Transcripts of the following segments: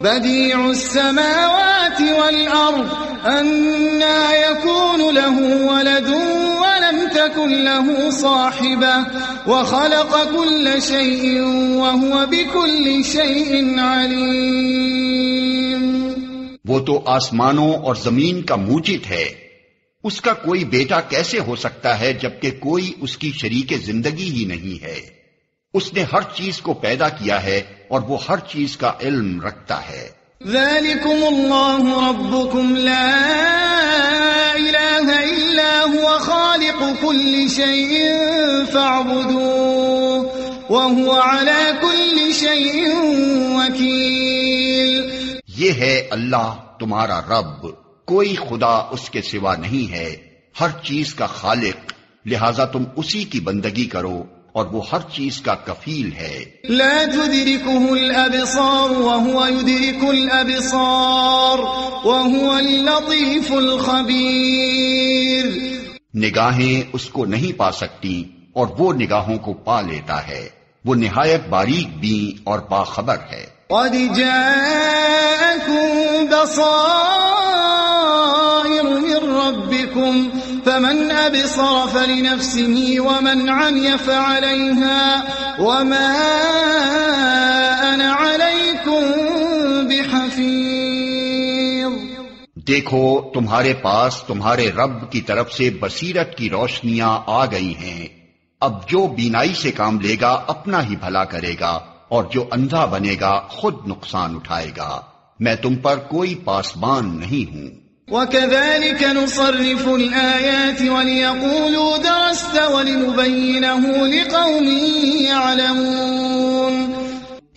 بديع السماوات والأرض أنى يكون له ولد ولم تكن له صاحبة وخلق كل شيء وهو بكل شيء عليم. وہ تو آسمانوں اور زمین کا موجد ہے، اس کا کوئی بیٹا کیسے ہو سکتا ہے جبکہ کوئی اس کی شریک زندگی ہی نہیں ہے. اس نے ہر چیز کو پیدا کیا ہے اور وہ ہر چیز کا علم رکھتا ہے. ذلكم الله ربكم لا إله إلا هو خالق كل شيء فاعبدوه وهو على كل شيء وكيل. یہ ہے اللہ تمہارا رب، کوئی خدا اس کے سوا نہیں ہے، ہر چیز کا خالق، لہذا تم اسی کی بندگی کرو اور وہ ہر چیز کا کفیل ہے. لا تدركه الأبصار وهو يدرك الأبصار وهو اللطيف الخبير. نگاہیں اس کو نہیں پا سکتی اور وہ نگاہوں کو پا لیتا ہے، وہ نہایت باریک بین اور باخبر ہے. قد جاءكم بصائر من ربكم فمن أبصر فلنفسه ومن عمي فعليها وما أنا عليكم بحفيظ. دیکھو تمہارے پاس تمہارے رب کی طرف سے بصیرت کی روشنیاں آ گئی ہیں. اب جو بینائی سے کام لے گا اپنا ہی بھلا کرے گا اور جو اندھا بنے گا خود نقصان اٹھائے گا. میں تم پر کوئی پاسبان نہیں ہوں. وَكَذَلِكَ نُصَرِّفُ الْآيَاتِ وَلِيَقُولُوا دَرَسْتَ وَلِنُبَيِّنَهُ لِقَوْمٍ يَعْلَمُونَ.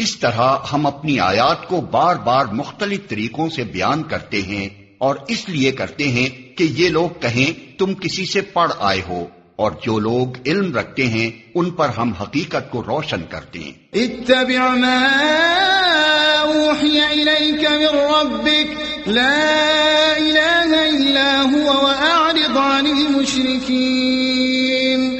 اس طرح ہم اپنی آیات کو بار بار مختلف طریقوں سے بیان کرتے ہیں، اور اس لیے کرتے ہیں کہ یہ لوگ کہیں تم کسی سے پڑھ آئے ہو، اور جو لوگ علم رکھتے ہیں ان پر ہم حقیقت کو روشن کرتے ہیں. اتبع ما اوحی الیک من ربک لا الہ الا هو واعرض عن المشرکین.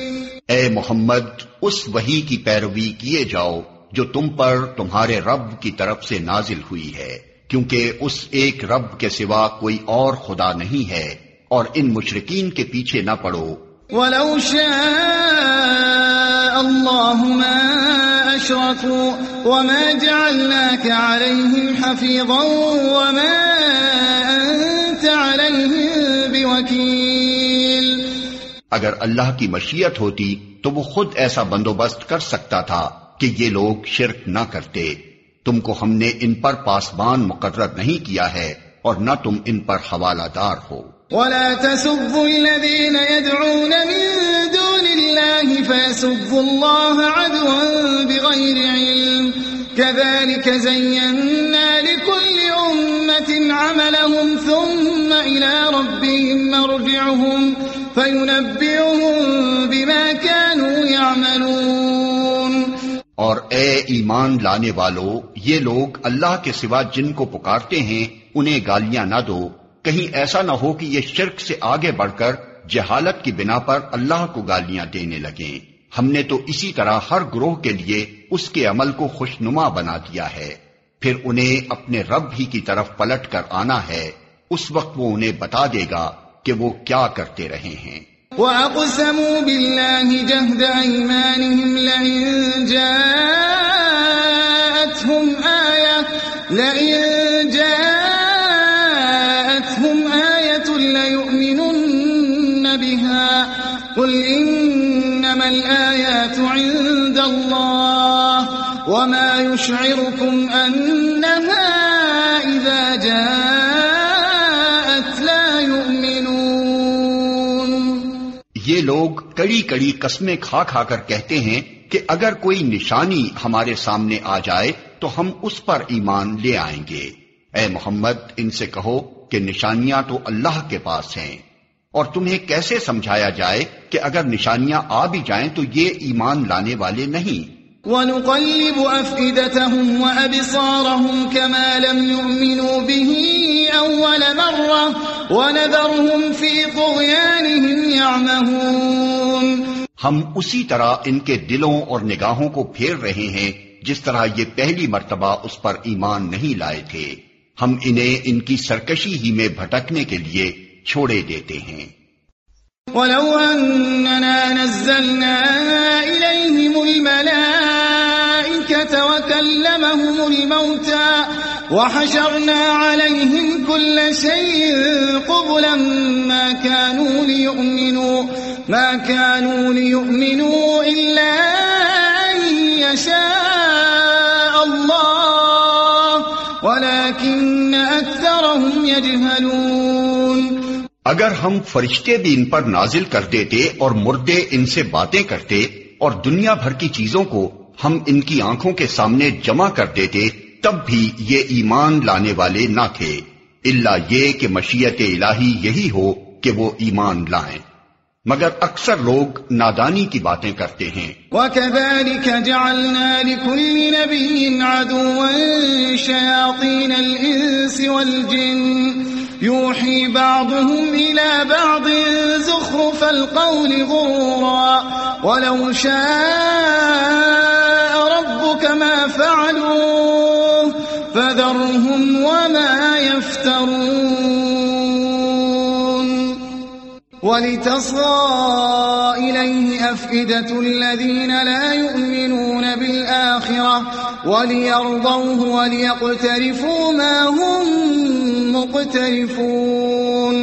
اے محمد، اس وحی کی پیروی کیے جاؤ جو تم پر تمہارے رب کی طرف سے نازل ہوئی ہے، کیونکہ اس ایک رب کے سوا کوئی اور خدا نہیں ہے، اور ان مشرکین کے پیچھے نہ پڑو. وَلَوْ شَاءَ اللَّهُ مَا أَشْرَكُوا وَمَا جَعَلْنَاكَ عَلَيْهِمْ حَفِيظًا وَمَا أَنْتَ عَلَيْهِمْ بِوَكِيلٍ. اگر اللہ کی مشیت ہوتی تو وہ خود ایسا بندوبست کر سکتا تھا کہ یہ لوگ شرک نہ کرتے. تم کو ہم نے ان پر پاسبان مقرر نہیں کیا ہے اور نہ تم ان پر حوالہ دار ہو. وَلَا تَسُبُّوا الَّذِينَ يَدْعُونَ مِن دُونِ اللَّهِ فَيَسُبُّوا اللَّهَ عَدْوًا بِغَيْرِ عِلْمٍ كَذَلِكَ زَيَّنَّا لِكُلِّ أُمَّةٍ عَمَلَهُمْ ثُمَّ إِلَى رَبِّهِمْ مَرْجِعُهُمْ فَيُنَبِّئُهُم بِمَا كَانُوا يَعْمَلُونَ. اور اے ایمان لانے والو، یہ لوگ اللہ کے سوا جن کو پکارتے ہیں انہیں گالیاں نہ دو، کہیں ایسا نہ ہو کہ یہ شرک سے آگے بڑھ کر جہالت کی بنا پر اللہ کو گالیاں دینے لگیں. ہم نے تو اسی طرح ہر گروہ کے لیے اس کے عمل کو خوشنما بنا دیا ہے، پھر انہیں اپنے رب ہی کی طرف پلٹ کر آنا ہے. اس وقت وہ انہیں بتا دے گا کہ وہ کیا کرتے رہے ہیں. وَأَقْسَمُوا بِاللَّهِ جَهْدَ أَيْمَانِهِمْ لَئِن جَاءَتْهُمْ آيَةٌ لَيُؤْمِنُنَّ بِهَا قُلْ إِنَّمَا الْآيَاتُ عِندَ اللَّهِ وَمَا يُشْعِرُكُمْ أَنَّهَا إِذَا جَاءَتْ لَا يُؤْمِنُونَ. یہ لوگ کڑی کڑی قسمیں کھا کھا کر کہتے ہیں کہ اگر کوئی نشانی ہمارے سامنے آ جائے تو ہم اس پر ایمان لے آئیں گے. اے محمد، ان سے کہو کہ نشانیاں تو اللہ کے پاس ہیں، اور تمہیں کیسے سمجھایا جائے کہ اگر نشانیاں آ بھی جائیں تو یہ ایمان لانے والے نہیں. وَنُقَلِّبُ أَفْئِدَتَهُمْ وَأَبْصَارَهُمْ كَمَا لَمْ يُؤْمِنُوا بِهِ أَوَّلَ مَرَّةٍ وَنَذَرُهُمْ فِي طُغْيَانِهِمْ يَعْمَهُونَ. ہم اسی طرح ان کے دلوں اور نگاہوں کو پھیر رہے ہیں جس طرح یہ پہلی مرتبہ اس پر ایمان نہیں لائے تھے، ہم انہیں ان کی سرکشی ہی میں بھٹکنے کے لیے چھوڑے دیتے ہیں۔ وَلَوْ أَنَّنَا نَزَّلْنَا إِلَيْهِمُ الْمَلَائِكَةَ وَكَلَّمَهُمُ الْمَوْتَى وَحَشَرْنَا عَلَيْهِمْ كُلَّ شَيْءٍ قُبُلًا مَا كَانُوا لِيُؤْمِنُوا إِلَّا أَن يَشَاءَ اللَّهُ وَلَكِنَّ أَكْثَرَهُمْ يَجْهَلُونَ۔ اگر ہم فرشتے بھی ان پر نازل کر دیتے اور مردے ان سے باتیں کرتے اور دنیا بھر کی چیزوں کو ہم ان کی آنکھوں کے سامنے جمع کر دیتے، تب بھی یہ ایمان لانے والے نہ تھے، الا یہ کہ مشیت الہی یہی ہو کہ وہ ایمان لائیں، مگر اکثر لوگ نادانی کی باتیں کرتے ہیں۔ وَكَذَلِكَ جَعَلْنَا لِكُلِّ نَبِيٍّ عَدُوًّا شَيَاطِينَ الْإِنسِ وَالْجِنِّ يُوحِي بَعْضُهُمْ إِلَى بَعْضٍ زُخْرُفَ الْقَوْلِ غُرُورًا وَلَوْ شَاءَ رَبُّكَ مَا فَعَلُوهُ فَذَرْهُمْ وَمَا يَفْتَرُونَ۔ وَلِتَصْغَى إِلَيْهِ أَفْئِدَةُ الَّذِينَ لَا يُؤْمِنُونَ بِالْآخِرَةِ وَلِيَرْضَوْهُ وَلِيَقْتَرِفُوا مَا هُمْ مُقْتَرِفُونَ۔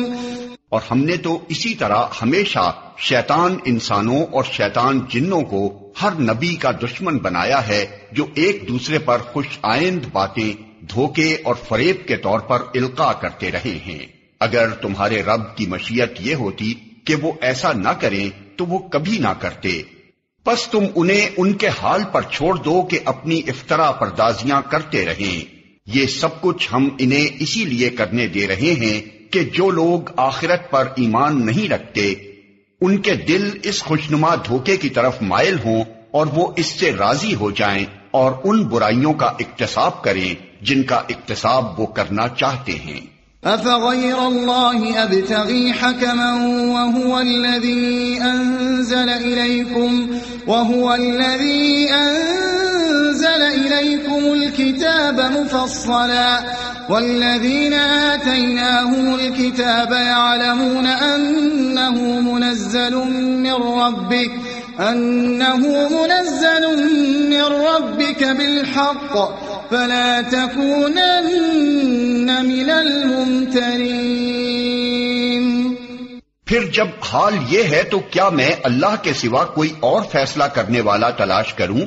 اور ہم نے تو اسی طرح ہمیشہ شیطان انسانوں اور شیطان جنوں کو ہر نبی کا دشمن بنایا ہے جو ایک دوسرے پر خوش آئند باتیں دھوکے اور فریب کے طور پر القاء کرتے رہے ہیں۔ اگر تمہارے رب کی مشیت یہ ہوتی کہ وہ ایسا نہ کریں تو وہ کبھی نہ کرتے، پس تم انہیں ان کے حال پر چھوڑ دو کہ اپنی افترا پردازیاں کرتے رہیں۔ یہ سب کچھ ہم انہیں اسی لیے کرنے دے رہے ہیں کہ جو لوگ آخرت پر ایمان نہیں رکھتے ان کے دل اس خوشنما دھوکے کی طرف مائل ہوں اور وہ اس سے راضی ہو جائیں اور ان برائیوں کا اکتساب کریں جن کا اکتساب وہ کرنا چاہتے ہیں۔ أَفَغَيْرَ اللَّهِ أَبْتَغِي حَكَمًا وَهُوَ الَّذِي أَنزَلَ إِلَيْكُمُ الْكِتَابَ مُفَصَّلًا وَالَّذِينَ آتَيْنَاهُمُ الْكِتَابَ يَعْلَمُونَ أَنَّهُ مُنَزَّلٌ مِّن رَّبِّكَ بِالْحَقِّ فَلَا تَكُونَنَّ مِنَ الْمُمْتَرِينَ۔ پھر جب حال یہ ہے تو کیا میں اللہ کے سوا کوئی اور فیصلہ کرنے والا تلاش کروں،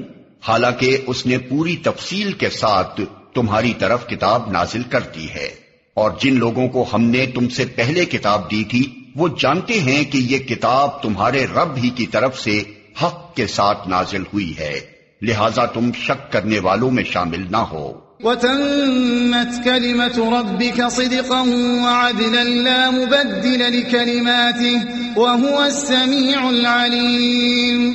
حالانکہ اس نے پوری تفصیل کے ساتھ تمہاری طرف کتاب نازل کر دی ہے، اور جن لوگوں کو ہم نے تم سے پہلے کتاب دی تھی وہ جانتے ہیں کہ یہ کتاب تمہارے رب ہی کی طرف سے حق کے ساتھ نازل ہوئی ہے، لہذا تم شک کرنے والوں میں شامل نہ ہو۔ وَتَمَّتْ كَلِمَةُ رَبِّكَ صِدْقًا وَعَدْلًا لَا مُبَدِّلَ لِكَلِمَاتِهِ وَهُوَ السَّمِيعُ الْعَلِيمُ۔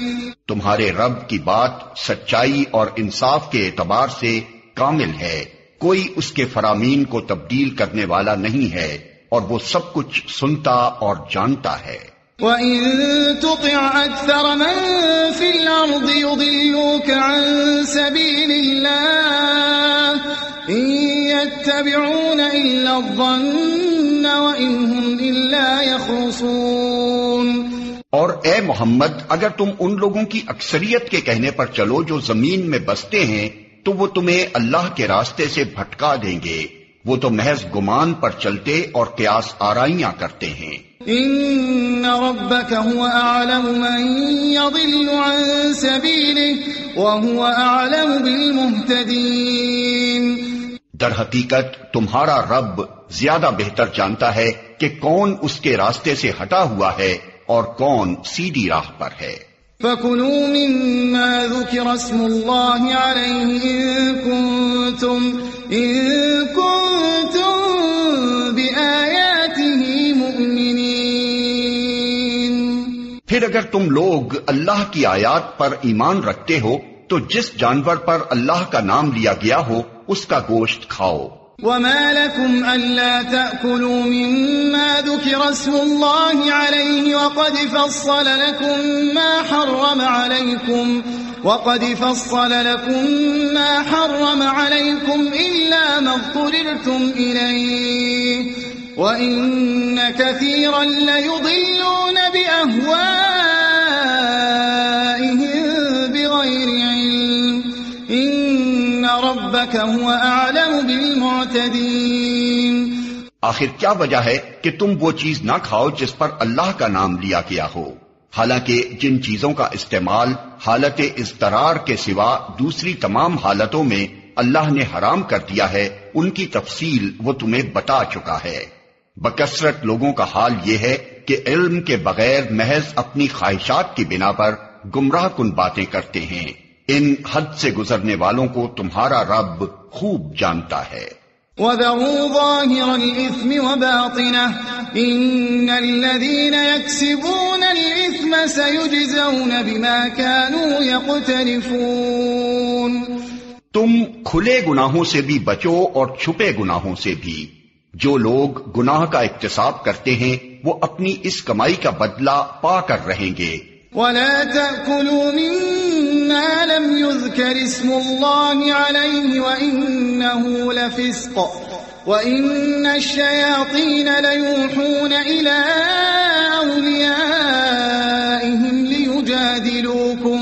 تمہارے رب کی بات سچائی اور انصاف کے اعتبار سے کامل ہے، کوئی اس کے فرامین کو تبدیل کرنے والا نہیں ہے، اور وہ سب کچھ سنتا اور جانتا ہے۔ وَإِن تُطِعْ أَكْثَرَ مَن فِي الْأَرْضِ يُضِلُّوكَ عَن سَبِيلِ اللَّهِ إِن يَتَّبِعُونَ إِلَّا الظَّنَّ وَإِنْ هُمْ إِلَّا يَخْرُصُونَ۔ اور اے محمد، اگر تم ان لوگوں کی اکثریت کے کہنے پر چلو جو زمین میں بستے ہیں تو وہ تمہیں اللہ کے راستے سے بھٹکا دیں گے، وہ تو محض گمان پر چلتے اور قیاس آرائیاں کرتے ہیں۔ ان ربك هو اعلم من يضل عن سبيله وهو اعلم بالمهتدين۔ در حقیقت تمہارا رب زیادہ بہتر جانتا ہے کہ کون اس کے راستے سے ہٹا ہوا ہے اور کون سیدھی راہ پر ہے۔ فَكُلُوا مِمَّا ذُكِرَ اسْمُ اللَّهِ عَلَيْهِ إِن كُنتُم بِآيَاتِهِ مُؤْمِنِينَ۔ پھر اگر تم لوگ اللہ کی آیات پر ایمان رکھتے ہو تو جس جانور پر اللہ کا نام لیا گیا ہو اس کا گوشت کھاؤ۔ وَمَا لَكُمْ أَلَّا تَأْكُلُوا مِمَّا ذُكِرَ اسْمُ اللَّهِ عَلَيْهِ وَقَدْ فَصَّلَ لَكُم مَّا حَرَّمَ عَلَيْكُمْ وقد فصل لكم ما حرم عليكم إلا ما اضطررتم إليه وإن كثيرا ليضلون بأهوائهم بغير علم إن ربك هو أعلم بالمعتدين. آخر کیا وجہ ہے کہ تم وہ چیز نہ کھاؤ جس پر اللہ کا نام لیا گیا ہو، حالانکہ جن چیزوں کا استعمال حالت اضطرار کے سوا دوسری تمام حالتوں میں اللہ نے حرام کر دیا ہے ان کی تفصیل وہ تمہیں بتا چکا ہے. بکثرت لوگوں کا حال یہ ہے کہ علم کے بغیر محض اپنی خواہشات کی بنا پر گمراہ کن باتیں کرتے ہیں. ان حد سے گزرنے والوں کو تمہارا رب خوب جانتا ہے. وَذَرُوا ظَاهِرَ الْإِثْمِ وَبَاطِنَهُ إِنَّ الَّذِينَ يَكْسِبُونَ الْإِثْمَ سَيُجْزَوْنَ بِمَا كَانُوا يَقْتَرِفُونَ. تم کھلے گناہوں سے بھی بچو اور چھپے گناہوں سے بھی. جو لوگ گناہ کا اکتساب کرتے ہیں وہ اپنی اس کمائی کا بدلہ پا کر رہیں گے. وَلَا تَأْكُلُوا مِمَّا لَمْ يُذْكَرِ اسْمُ اللَّهِ عَلَيْهِ وَإِنَّهُ لَفِسْقٌ وَإِنَّ الشَّيَاطِينَ لَيُوحُونَ إِلَىٰ أَوْلِيَائِهِمْ لِيُجَادِلُوكُمْ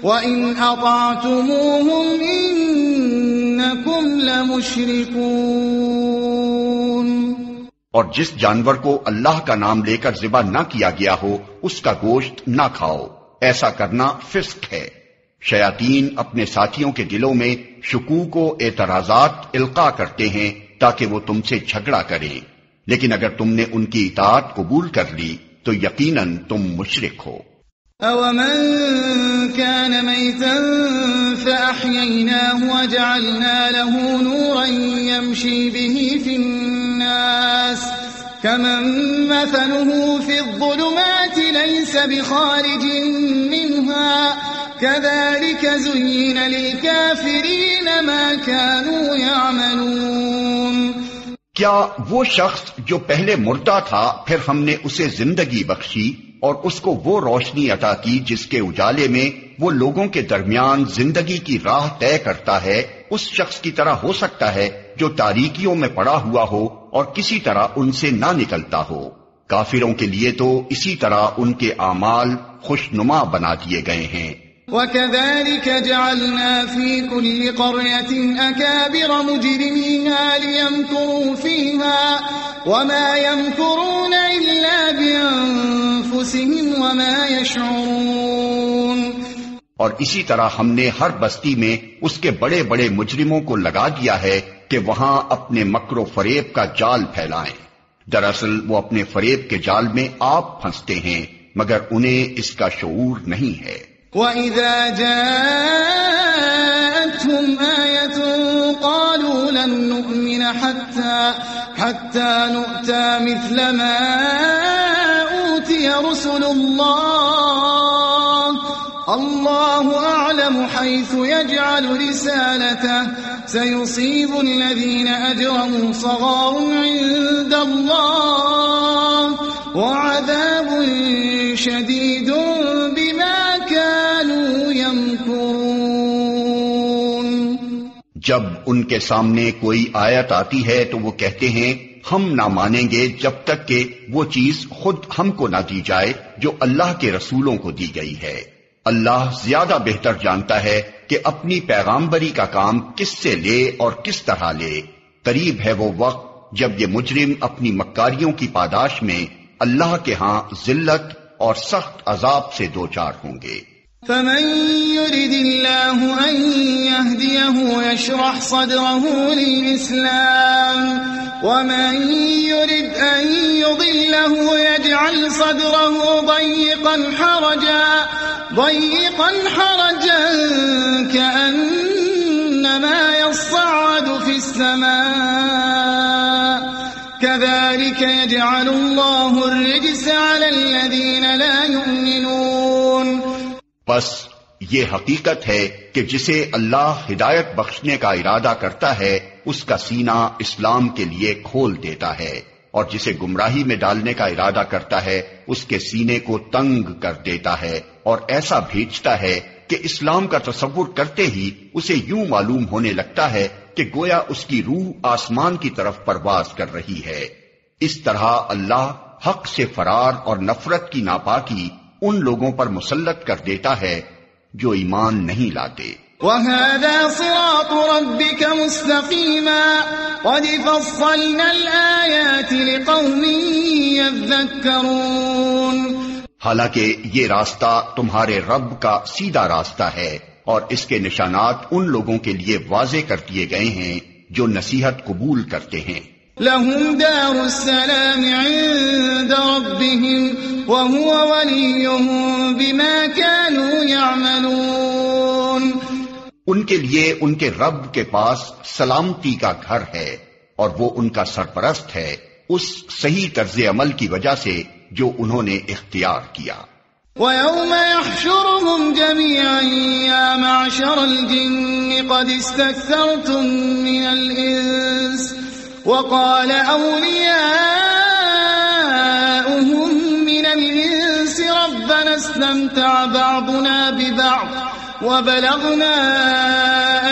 وَإِنْ أَطَعْتُمُوهُمْ إِنَّكُمْ لَمُشْرِكُونَ. اور جس جانور کو اللہ کا نام لے کر ذبح نہ کیا گیا ہو اس کا گوشت نہ کھاؤ، ایسا کرنا فسق ہے. شیاطین اپنے ساتھیوں کے دلوں میں شکوک و اعتراضات القاء کرتے ہیں تاکہ وہ تم سے جھگڑا کریں، لیکن اگر تم نے ان کی اطاعت قبول کر لی تو یقیناً تم مشرک ہو. أَوَمَنْ كَانَ مَيْتًا فَأَحْيَيْنَاهُ وَجَعَلْنَا لَهُ نُورًا يَمْشِي بِهِ فِي النَّاسِ كَمَنْ مَثَلُهُ فِي الظُّلُمَاتِ لَيْسَ بِخَارِجٍ مِّنْهَا كَذَلِكَ زُيِّنَ لِلْكَافِرِينَ مَا كَانُوا يَعْمَلُونَ. کیا وہ شخص جو پہلے مردہ تھا پھر ہم نے اسے زندگی بخشی اور اس کو وہ روشنی عطا کی جس کے اجالے میں وہ لوگوں کے درمیان زندگی کی راہ طے کرتا ہے، اس شخص کی طرح ہو سکتا ہے جو تاریکیوں میں پڑا ہوا ہو اور کسی طرح ان سے نہ نکلتا ہو؟ کافروں کے لیے تو اسی طرح ان کے اعمال خوشنما بنا دیے گئے ہیں. وَكَذَلِكَ جَعَلْنَا فِي كُلِّ قَرْيَةٍ أَكَابِرَ مُجْرِمِيهَا لِيَمْكُرُوا فِيهَا وَمَا يَمْكُرُونَ إِلَّا بِأَنفُسِهِمْ وَمَا يَشْعُرُونَ. اور اسی طرح ہم نے ہر بستی میں اس کے بڑے بڑے مجرموں کو لگا دیا ہے کہ وہاں اپنے مکر و فریب کا جال پھیلائیں. دراصل وہ اپنے فریب کے جال میں آپ پھنستے ہیں مگر انہیں اس کا شعور نہیں ہے. وَإِذَا جَاءَتْهُمْ آيَةٌ قَالُوا لَن نُّؤْمِنَ حَتَّى نُؤْتَىٰ مِثْلَ مَا أُوتِيَ رُسُلُ اللَّهِ اللَّهُ أَعْلَمُ حَيْثُ يَجْعَلُ رِسَالَتَهُ سَيُصِيبُ الَّذِينَ أَجْرَمُوا صَغَارٌ عِندَ اللَّهِ وَعَذَابٌ شَدِيدٌ بِمَا كَانُوا يَمْكُرُونَ. جب ان کے سامنے کوئی آیت آتی ہے تو وہ کہتے ہیں ہم نہ مانیں گے جب تک کہ وہ چیز خود ہم کو نہ دی جائے جو اللہ کے رسولوں کو دی گئی ہے. اللہ زیادہ بہتر جانتا ہے کہ اپنی پیغامبری کا کام کس سے لے اور کس طرح لے. قریب ہے وہ وقت جب یہ مجرم اپنی مکاریوں کی پاداش میں اللہ کے ہاں ذلت اور سخت عذاب سے دوچار ہوں گے. فَمَن يُرِدِ اللَّهُ أَن يَهْدِيَهُ يَشْرَحْ صَدْرَهُ لِلْإِسْلَامِ وَمَن يُرِدْ أَن يُضِلَّهُ يَجْعَلْ صَدْرَهُ ضَيِّقًا حَرَجًا كَأَنَّمَا يَصَّعَّدُ فِي السَّمَاءِ كَذَلِكَ يَجْعَلُ اللَّهُ الرِّجْسَ عَلَى الَّذِينَ لَا يُؤْمِنُونَ. بس یہ حقیقت ہے کہ جسے اللہ ہدایت بخشنے کا ارادہ کرتا ہے اس کا سینہ اسلام کے لیے کھول دیتا ہے، اور جسے گمراہی میں ڈالنے کا ارادہ کرتا ہے اس کے سینے کو تنگ کر دیتا ہے، اور ایسا بھیجتا ہے کہ اسلام کا تصور کرتے ہی اسے یوں معلوم ہونے لگتا ہے کہ گویا اس کی روح آسمان کی طرف پرواز کر رہی ہے۔ اس طرح اللہ حق سے فرار اور نفرت کی ناپاکی ان لوگوں پر مسلط کر دیتا ہے جو ایمان نہیں لاتے۔ وَهَذَا صِرَاطُ رَبِّكَ مُسْتَقِيمًا قَدْ فَصَّلْنَا الْآيَاتِ لِقَوْمٍ يَذَّكَّرُونَ۔ حالانکہ یہ راستہ تمہارے رب کا سیدھا راستہ ہے اور اس کے نشانات ان لوگوں کے لیے واضح کر دیے گئے ہیں جو نصیحت قبول کرتے ہیں۔ لَهُمْ دَارُ السَّلَامِ عِندَ رَبِّهِمْ وَهُوَ وَلِيُّهُمْ بِمَا كَانُوا يَعْمَلُونَ۔ ان کے لیے ان کے رب کے پاس سلامتی کا گھر ہے اور وہ ان کا سرپرست ہے اس صحیح طرز عمل کی وجہ سے جو انہوں نے اختیار کیا۔ وَيَوْمَ يَحْشُرُهُمْ جَمِيعًا يَا مَعْشَرَ الْجِنِّ قَدِ اسْتَكْثَرْتُم مِّنَ الْإِنسِ وَقَالَ أَوْلِيَاؤُهُم مِّنَ الْإِنسِ رَبَّنَا اسْتَمْتَعَ بَعْضُنَا بِبَعْضٍ وَبَلَغْنَا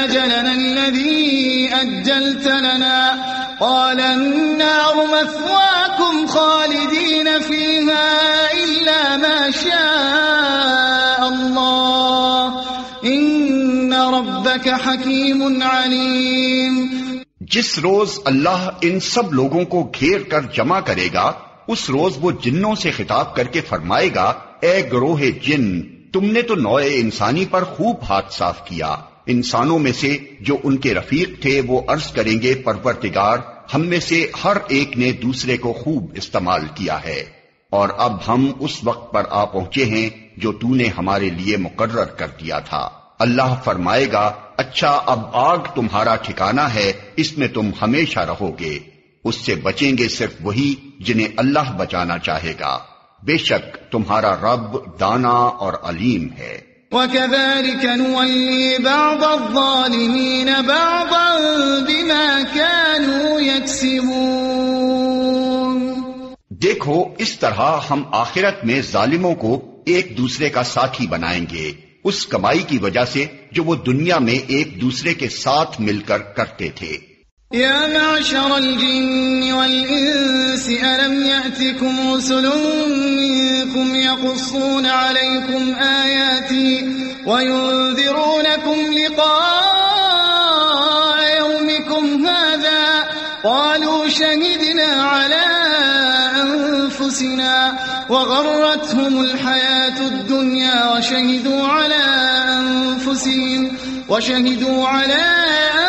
أَجَلَنَا الَّذِي أَجَّلْتَ لَنَا قَالَ النَّارُ مَثْوَاكُمْ خَالِدِينَ فِيهَا إِلَّا مَا شَاءَ اللَّهُ إِنَّ رَبَّكَ حَكِيمٌ عَلِيمٌ۔ جس روز اللہ ان سب لوگوں کو گھیر کر جمع کرے گا اس روز وہ جنوں سے خطاب کر کے فرمائے گا، اے گروہ جن، تم نے تو نوع انسانی پر خوب ہاتھ صاف کیا۔ انسانوں میں سے جو ان کے رفیق تھے وہ عرض کریں گے، پروردگار، ہم میں سے ہر ایک نے دوسرے کو خوب استعمال کیا ہے اور اب ہم اس وقت پر آ پہنچے ہیں جو تو نے ہمارے لیے مقرر کر دیا تھا۔ اللہ فرمائے گا، اچھا اب آگ تمہارا ٹھکانہ ہے، اس میں تم ہمیشہ رہو گے، اس سے بچیں گے صرف وہی جنہیں اللہ بچانا چاہے گا، بے شک تمہارا رب دانا اور علیم ہے۔ وَكَذَلِكَ نُوَلِّي بَعْضَ الظَّالِمِينَ بَعْضًا بِمَا كَانُوا يَكْسِبُونَ۔ دیکھو اس طرح ہم آخرت میں ظالموں کو ایک دوسرے کا ساتھی بنائیں گے اس کمائی کی وجہ سے جو وہ دنیا میں ایک دوسرے کے ساتھ مل کر کرتے تھے۔ يا معشر الجن والإنس ألم يأتكم رسل منكم يقصون عليكم آياتي وينذرونكم لقاء يومكم هذا قالوا شهدنا على أنفسنا وغرتهم الحياة الدنيا وشهدوا على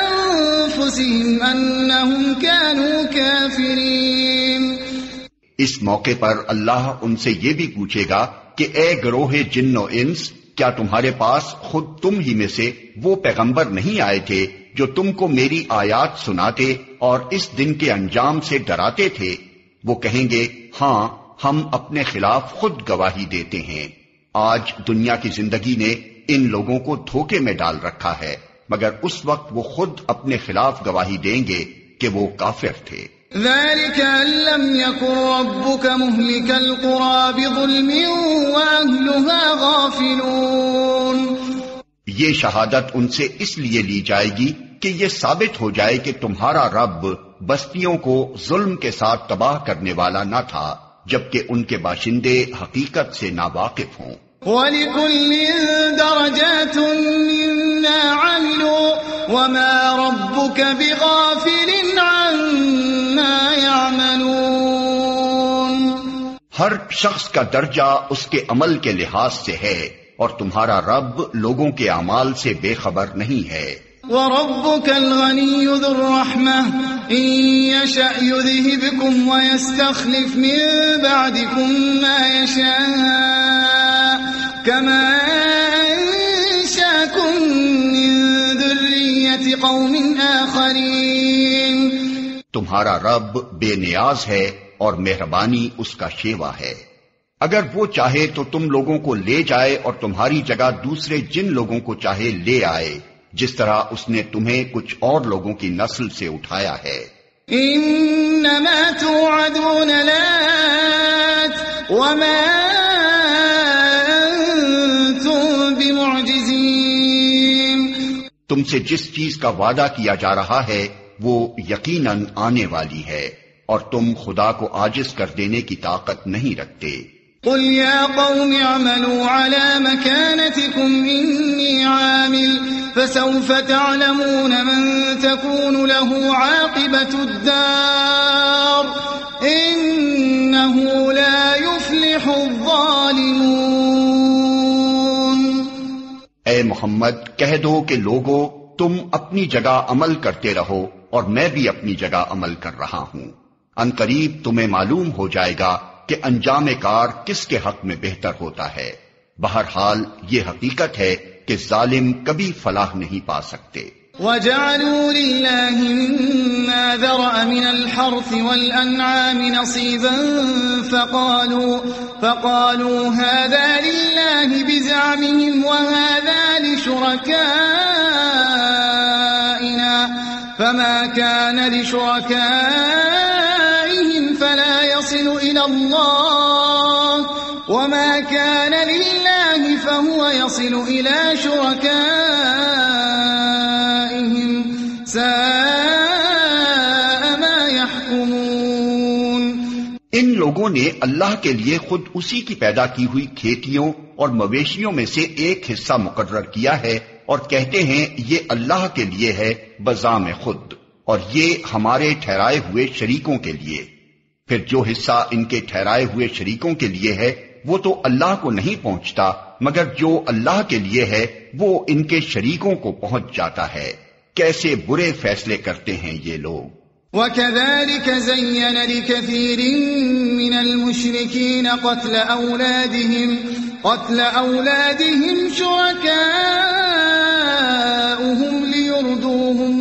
أنفسهم أنهم كانوا كافرين۔ اس موقع پر اللہ ان سے یہ بھی پوچھے گا کہ اے گروہ جن و انس، کیا تمہارے پاس خود تم ہی میں سے وہ پیغمبر نہیں آئے تھے جو تم کو میری آیات سناتے اور اس دن کے انجام سے ڈراتے تھے؟ وہ کہیں گے، ہاں ہم اپنے خلاف خود گواہی دیتے ہیں۔ آج دنیا کی زندگی نے ان لوگوں کو دھوکے میں ڈال رکھا ہے، مگر اس وقت وہ خود اپنے خلاف گواہی دیں گے کہ وہ کافر تھے۔ ذلك أن لم يكن ربك مهلك القرى بظلم وأهلها غافلون۔ یہ شہادت ان سے اس لیے لی جائے گی کہ یہ ثابت ہو جائے کہ تمہارا رب بستیوں کو ظلم کے ساتھ تباہ کرنے والا نہ تھا، جبکہ ان کے باشندے حقیقت سے ناواقف ہوں۔ وَلِكُلٍّ دَرَجَاتٌ مِّمَّا عَمِلُوا وَمَا رَبُّكَ بِغَافِلٍ عَمَّا يَعْمَلُونَ۔ ہر شخص کا درجہ اس کے عمل کے لحاظ سے ہے اور تمہارا رب لوگوں کے اعمال سے بے خبر نہیں ہے۔ وَرَبُّكَ الْغَنِيُّ ذُو الرَّحْمَةِ إِن يَشَأْ يُذْهِبْكُمْ وَيَسْتَخْلِفْ مِن بَعْدِكُم مَّا يَشَاءُ كَمَا أَنشَأَكُم مِّن ذُرِّيَّةِ قَوْمٍ آخَرِينَ۔ تمہارا رب بے نیاز ہے اور مہربانی اس کا شیوا ہے۔ اگر وہ چاہے تو تم لوگوں کو لے جائے اور تمہاری جگہ دوسرے جن لوگوں کو چاہے لے آئے، جس طرح اس نے تمہیں کچھ اور لوگوں کی نسل سے اٹھایا ہے۔ انما توعدون لات وما انتم بمعجزین۔ تم سے جس چیز کا وعدہ کیا جا رہا ہے وہ یقیناً آنے والی ہے، اور تم خدا کو عاجز کر دینے کی طاقت نہیں رکھتے۔ قل يا قوم اعملوا على مكانتكم إني عامل فسوف تعلمون من تكون له عاقبة الدار إنه لا يفلح الظالمون۔ اے محمد کہہ دو کہ لوگو تم اپنی جگہ عمل کرتے رہو اور میں بھی اپنی جگہ عمل کر رہا ہوں، ان قریب تمہیں معلوم ہو جائے گا کہ انجام کار کس کے حق میں بہتر ہوتا ہے۔ بہرحال یہ حقیقت ہے کہ ظالم کبھی فلاح نہیں پا سکتے۔ وَجَعَلُوا لِلَّهِ مِمَّا ذَرَأَ مِنَ الْحَرْثِ وَالْأَنْعَامِ نَصِيبًا فَقَالُوا هَذَا لِلَّهِ بِزَعْمِهِمْ وَهَذَا لِشُرَكَائِنَا فَمَا كَانَ لِشُرَكَائِهِمْ فَلَا يَصِلُ إِلَى اللَّهِ وَمَا كَانَ لِلَّهِ فَهُوَ يَصِلُ إِلَى شُرَكَائِهِمْ سَاءَ مَا يَحْكُمُونَ۔ ان لوگوں نے اللہ کے لیے خود اسی کی پیدا کی ہوئی کھیتیوں اور مویشیوں میں سے ایک حصہ مقرر کیا ہے اور کہتے ہیں یہ اللہ کے لیے ہے بذام خود، اور یہ ہمارے ٹھہرائے ہوئے شریکوں کے لیے۔ پھر جو حصہ ان کے ٹھہرائے ہوئے شریکوں کے لیے ہے وہ تو اللہ کو نہیں پہنچتا، مگر جو اللہ کے لیے ہے وہ ان کے شریکوں کو پہنچ جاتا ہے۔ کیسے برے فیصلے کرتے ہیں یہ لوگ۔ وَكَذَلِكَ زَيَّنَ لِكَثِيرٍ مِّنَ الْمُشْرِكِينَ قَتْلَ أَوْلَادِهِمْ شُرَكَاؤُهُمْ لِيُرْدُوهُمْ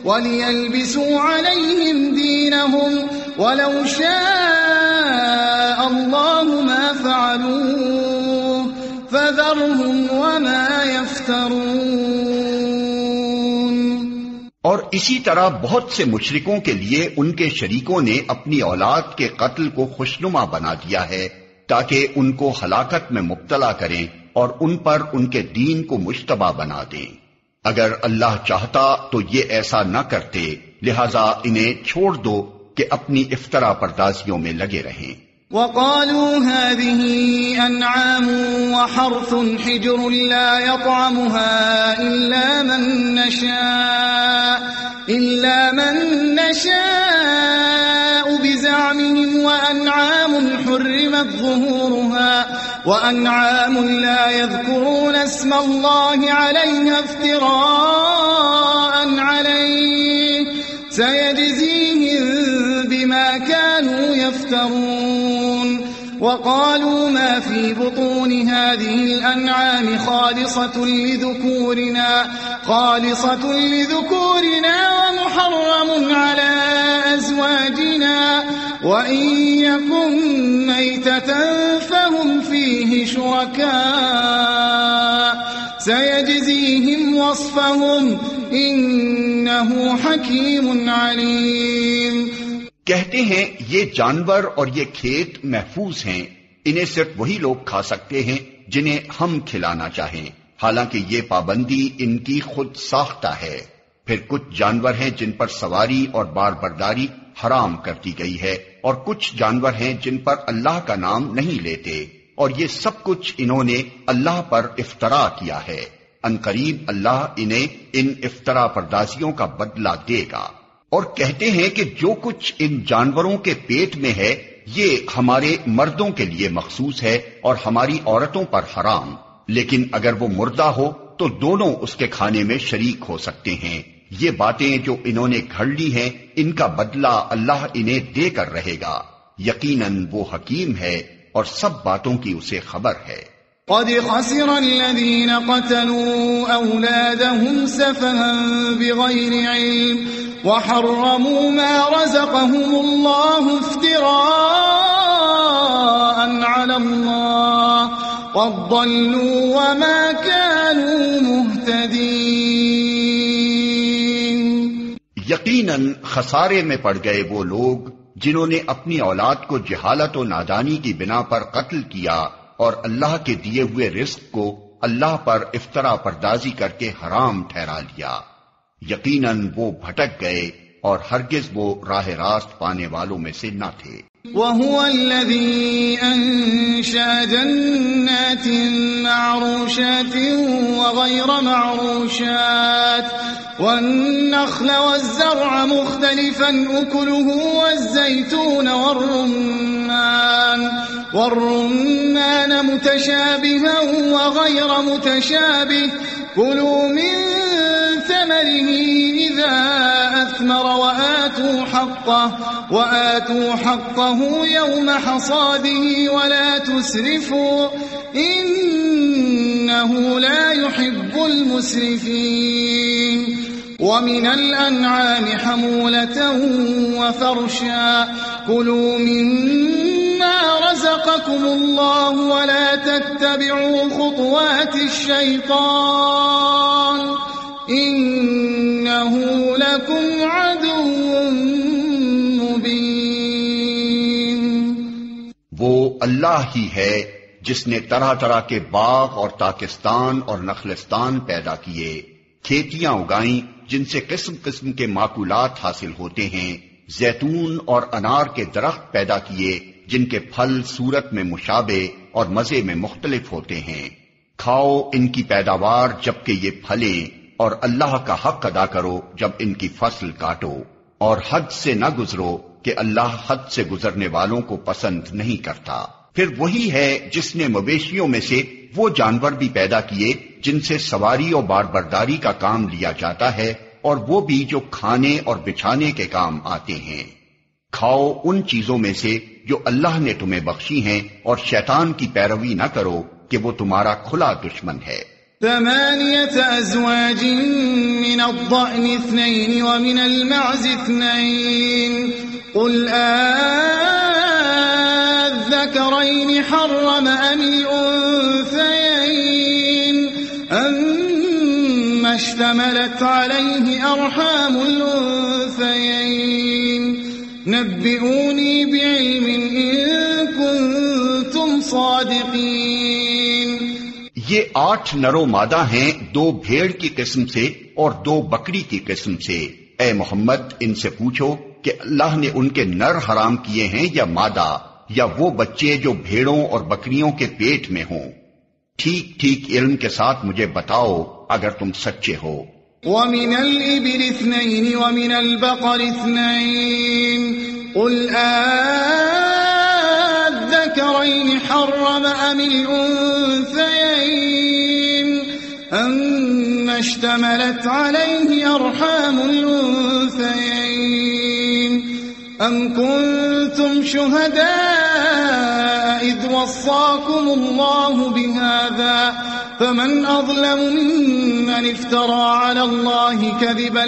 وَلِيَلْبِسُوا عَلَيْهِمْ دِينَهُمْ وَلَوْ شَاءَ اللَّهُ مَا فَعَلُوهُ فَذَرْهُمْ وَمَا يَفْتَرُونَ۔ اور اسی طرح بہت سے مشرکوں کے لیے ان کے شریکوں نے اپنی اولاد کے قتل کو خوشنما بنا دیا ہے تاکہ ان کو ہلاکت میں مبتلا کریں اور ان پر ان کے دین کو مشتبہ بنا دیں۔ اگر اللہ چاہتا تو یہ ایسا نہ کرتے، لہذا انہیں چھوڑ دو کہ اپنی افطرا پردازیوں میں لگے رہیں۔ وَقَالُوا هَذِهِ أَنْعَامٌ وَحَرْثٌ حِجْرٌ لَا يَطْعَمُهَا إِلَّا مَن نَّشَاءُ بِزَعْمِهِمْ وَأَنْعَامٌ حُرِّمَتْ ظُهُورُهَا وَأَنْعَامٌ لَا يَذْكُرُونَ اسْمَ اللَّهِ عَلَيْهَا افْتِرَاءً عَلَيْهِ سَيَجْزِيهِم بِمَا كَانُوا يَفْتَرُونَ۔ وَقَالُوا مَا فِي بُطُونِ هَذِهِ الْأَنْعَامِ خَالِصَةٌ لِذُكُورِنَا وَمُحَرَّمٌ عَلَى أَزْوَاجِنَا وَإِن يَكُن مَّيْتَةً فَهُمْ فِيهِ شُرَكَاءُ سَيَجْزِيهِمْ وَصْفَهُمْ إِنَّهُ حَكِيمٌ عَلِيمٌ۔ کہتے ہیں یہ جانور اور یہ کھیت محفوظ ہیں، انہیں صرف وہی لوگ کھا سکتے ہیں جنہیں ہم کھلانا چاہیں، حالانکہ یہ پابندی ان کی خود ساختہ ہے۔ پھر کچھ جانور ہیں جن پر سواری اور بار برداری حرام کر دی گئی ہے، اور کچھ جانور ہیں جن پر اللہ کا نام نہیں لیتے، اور یہ سب کچھ انہوں نے اللہ پر افطرا کیا ہے۔ ان قریب اللہ انہیں ان افطرا پردازیوں کا بدلہ دے گا۔ اور کہتے ہیں کہ جو کچھ ان جانوروں کے پیٹ میں ہے یہ ہمارے مردوں کے لیے مخصوص ہے اور ہماری عورتوں پر حرام، لیکن اگر وہ مردہ ہو تو دونوں اس کے کھانے میں شریک ہو سکتے ہیں۔ یہ باتیں جو انہوں نے گھڑ لی ہیں ان کا بدلہ اللہ انہیں دے کر رہے گا، یقیناً وہ حکیم ہے اور سب باتوں کی اسے خبر ہے۔ قد خسر الذين قتلوا أولادهم سفها بغير علم وحرموا ما رزقهم الله افتراء على الله قد ضلوا وما كانوا مهتدين۔ یقیناً خسارے میں پڑ گئے وہ لوگ جنہوں نے اپنی اولاد کو جہالت و نادانی کی بنا پر قتل کیا اور اللہ کے دیے ہوئے رزق کو اللہ پر افطرا پردازی کر کے حرام ٹھہرا لیا، یقیناً وہ بھٹک گئے اور ہرگز وہ راہ راست پانے والوں میں سے نہ تھے۔ وَهُوَ الَّذِي أَنشَأَ جَنَّاتٍ مَّعْرُوشَاتٍ وَغَيْرَ مَعْرُوشَاتٍ وَالنَّخْلَ وَالزَّرْعَ مُخْتَلِفًا أُكُلُهُ وَالزَّيْتُونَ وَالرُّمَّانَ مُتَشَابِهًا وَغَيْرَ مُتَشَابِهٍ كُلُوا مِن ثَمَرِهِ إِذَا أَثْمَرَ وَآتُوا حَقَّهُ يَوْمَ حَصَادِهِ وَلَا تُسْرِفُوا إِنَّهُ لَا يُحِبُّ الْمُسْرِفِينَ وَمِنَ الْأَنْعَامِ حَمُولَةً وَفَرْشًا كُلُوا مِمَّا رَزَقَكُمُ اللَّهُ وَلَا تَتَّبِعُوا خُطُوَاتِ الشَّيْطَانِ إِنَّهُ لَكُمْ عَدُوٌّ مُبِينٌ۔ وہ اللہ ہی ہے جس نے طرح طرح کے باغ اور تاکستان اور نخلستان پیدا کیے، کھیتیاں اگائیں جن سے قسم قسم کے معقولات حاصل ہوتے ہیں، زیتون اور انار کے درخت پیدا کیے جن کے پھل صورت میں مشابہ اور مزے میں مختلف ہوتے ہیں، کھاؤ ان کی پیداوار جبکہ یہ پھلیں، اور اللہ کا حق ادا کرو جب ان کی فصل کاٹو، اور حد سے نہ گزرو کہ اللہ حد سے گزرنے والوں کو پسند نہیں کرتا۔ پھر وہی ہے جس نے مویشیوں میں سے وہ جانور بھی پیدا کیے جن سے سواری اور باربرداری کا کام لیا جاتا ہے، اور وہ بھی جو کھانے اور بچھانے کے کام آتے ہیں۔ کھاؤ ان چیزوں میں سے جو اللہ نے تمہیں بخشی ہیں، اور شیطان کی پیروی نہ کرو کہ وہ تمہارا کھلا دشمن ہے۔ 8 أزواج من الضأن 2 ومن المعز 2 قل الذكرين حرم أم الأنثيين أما اشتملت عليه أرحام الأنثيين نبئوني بعلم إن كنتم صادقين۔ یہ 8 نر و مادہ ہیں، 2 بھیڑ کی قسم سے اور 2 بکری کی قسم سے۔ اے محمد ان سے پوچھو کہ اللہ نے ان کے نر حرام کیے ہیں یا مادہ، یا وہ بچے جو بھیڑوں اور بکریوں کے پیٹ میں ہوں؟ ٹھیک ٹھیک علم کے ساتھ مجھے بتاؤ اگر تم سچے ہو۔ وَمِنَ الْإِبِلِ 2 وَمِنَ الْبَقَرِ 2 قُلْ الذَّكَرَيْنِ حَرَّمَ أَمِ الْأُنثَيَيْنِ أَمَّا اشْتَمَلَتْ عَلَيْهِ أَرْحَامُ الْأُنثَيَيْنِ أَمْ كُنْتُمْ شُهَدَاءَ إِذْ وَصَّاكُمُ اللَّهُ بِهَذَا فَمَنْ أَظْلَمُ مِمَّنِ افْتَرَى عَلَى اللَّهِ كَذِبًا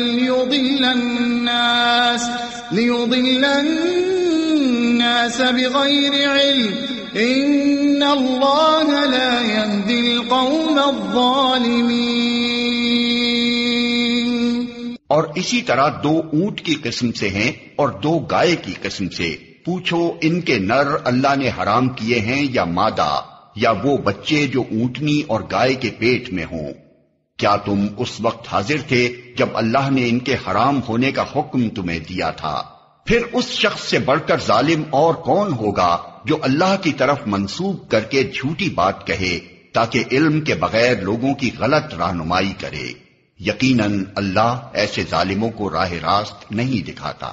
لِيُضِلَّ النَّاسَ بِغَيْرِ عِلْمٍ إِنَّ اللَّهَ لَا يَهْدِي الْقَوْمَ الظَّالِمِينَ۔ اور اسی طرح 2 اونٹ کی قسم سے ہیں اور 2 گائے کی قسم سے۔ پوچھو ان کے نر اللہ نے حرام کیے ہیں یا مادہ، یا وہ بچے جو اونٹنی اور گائے کے پیٹ میں ہوں؟ کیا تم اس وقت حاضر تھے جب اللہ نے ان کے حرام ہونے کا حکم تمہیں دیا تھا؟ پھر اس شخص سے بڑھ کر ظالم اور کون ہوگا جو اللہ کی طرف منسوب کر کے جھوٹی بات کہے تاکہ علم کے بغیر لوگوں کی غلط رہنمائی کرے۔ یقیناً اللہ ایسے ظالموں کو راہ راست نہیں دکھاتا۔